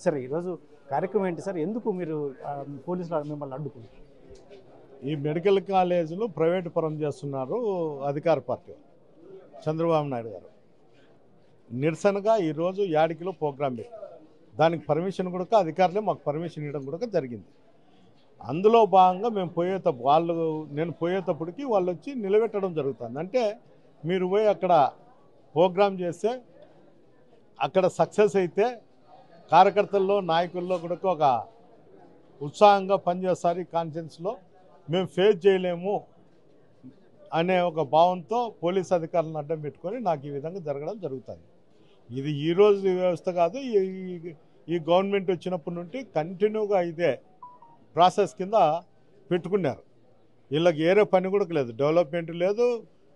సరే ఈరోజు కార్యక్రమం ఏంటి సార్? ఎందుకు మీరు పోలీసులు మిమ్మల్ని అడ్డుకున్నారు? ఈ మెడికల్ కాలేజీలు ప్రైవేటు పరం చేస్తున్నారు అధికార పార్టీ చంద్రబాబు నాయుడు గారు. నిరసనగా ఈరోజు యాడికిలో ప్రోగ్రాం పెట్టి దానికి పర్మిషన్ కూడా అధికారులే మాకు పర్మిషన్ ఇవ్వడం కూడా జరిగింది. అందులో భాగంగా మేము నేను పోయేటప్పటికి వాళ్ళు వచ్చి నిలబెట్టడం జరుగుతుంది. అంటే మీరు పోయి అక్కడ ప్రోగ్రాం చేస్తే అక్కడ సక్సెస్ అయితే కార్యకర్తల్లో నాయకుల్లో కూడా ఒక ఉత్సాహంగా పనిచేస్తారు. ఈ కాన్ఫరెన్స్లో మేము ఫేస్ చేయలేము అనే ఒక భావంతో పోలీస్ అధికారులను అడ్డం పెట్టుకొని నాకు ఈ విధంగా జరగడం జరుగుతుంది. ఇది ఈరోజు వ్యవస్థ కాదు, ఈ గవర్నమెంట్ వచ్చినప్పటి నుండి కంటిన్యూగా ఇదే ప్రాసెస్ కింద పెట్టుకున్నారు. వీళ్ళకి ఏరే పని కూడా లేదు, డెవలప్మెంట్ లేదు,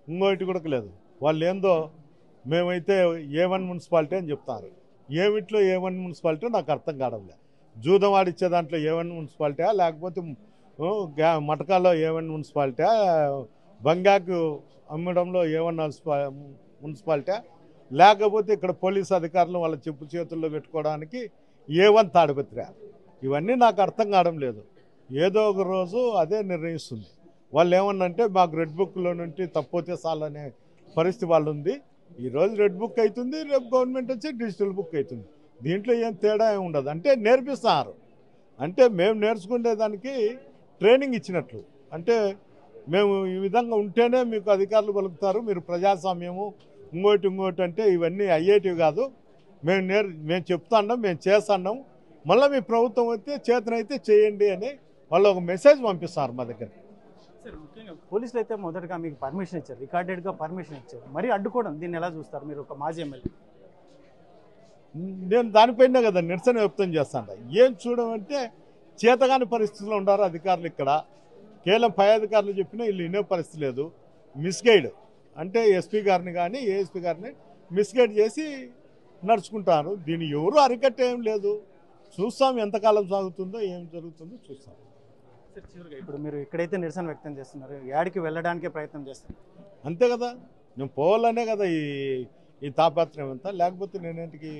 ఇంకోటి కూడా లేదు. వాళ్ళు ఏందో మేమైతే A1 మున్సిపాలిటీ అని చెప్తారు. ఏమిట్లో A1 మున్సిపాలిటీ నాకు అర్థం కావడం లేదు. జూదం ఆడిచ్చే దాంట్లో A1 మున్సిపాలిటీ, లేకపోతే మటకాల్లో A1 మున్సిపాలిటీ, బంగాకు అమ్మడంలో A1 మున్సిపాలిటీ, లేకపోతే ఇక్కడ పోలీసు అధికారులు వాళ్ళ చెప్పు చేతుల్లో పెట్టుకోవడానికి A1 తాడిపత్రి. ఇవన్నీ నాకు అర్థం కావడం లేదు. ఏదో ఒక రోజు అదే నిర్ణయిస్తుంది. వాళ్ళు ఏమన్నంటే మాకు రెడ్ బుక్లో నుండి తప్పితే చాలనే పరిస్థితి వాళ్ళు ఉంది. ఈరోజు రెడ్ బుక్ అవుతుంది, రేపు గవర్నమెంట్ వచ్చి డిజిటల్ బుక్ అవుతుంది. దీంట్లో ఏం తేడా ఏమి ఉండదు. అంటే నేర్పిస్తున్నారు, అంటే మేము నేర్చుకునేదానికి ట్రైనింగ్ ఇచ్చినట్లు. అంటే మేము ఈ విధంగా ఉంటేనే మీకు అధికారులు పలుకుతారు, మీరు ప్రజాస్వామ్యము ఇంకోటి అంటే ఇవన్నీ అయ్యేటివి కాదు. మేము చెప్తున్నాం, మేము చేస్తున్నాం, మళ్ళీ మీ ప్రభుత్వం అయితే చేతనైతే చేయండి అని వాళ్ళు ఒక మెసేజ్ పంపిస్తారు మా దగ్గర. ముఖ్యంగా పోలీసులు అయితే మొదటగా మీకు పర్మిషన్ ఇచ్చారు, రికార్డెడ్గా పర్మిషన్ ఇచ్చారు, మరి అడ్డుకోవడం దీన్ని ఎలా చూస్తారు మీరు ఒక మాజీ ఎమ్మెల్యే? నేను దానిపైనే కదా నిరసన వ్యక్తం చేస్తాను. ఏం చూడమంటే చేతగాని పరిస్థితుల్లో ఉన్నారు అధికారులు ఇక్కడ. కేవలం పై అధికారులు చెప్పినా వీళ్ళు వినే పరిస్థితి లేదు. మిస్గైడ్ అంటే ఎస్పీ గారిని కానీ ఏఎస్పీ గారిని మిస్గైడ్ చేసి నడుచుకుంటారు. దీన్ని ఎవరు అరికట్టేం లేదు. చూస్తాం ఎంతకాలం సాగుతుందో, ఏం జరుగుతుందో చూస్తాం. ఇప్పుడు మీరు ఇక్కడైతే నిరసన వ్యక్తం చేస్తున్నారు, యాడికి వెళ్ళడానికే ప్రయత్నం చేస్తున్నారు అంతే కదా. నేను పోవాలనే కదా ఈ తాపత్రయం అంతా, లేకపోతే నేనేంటికి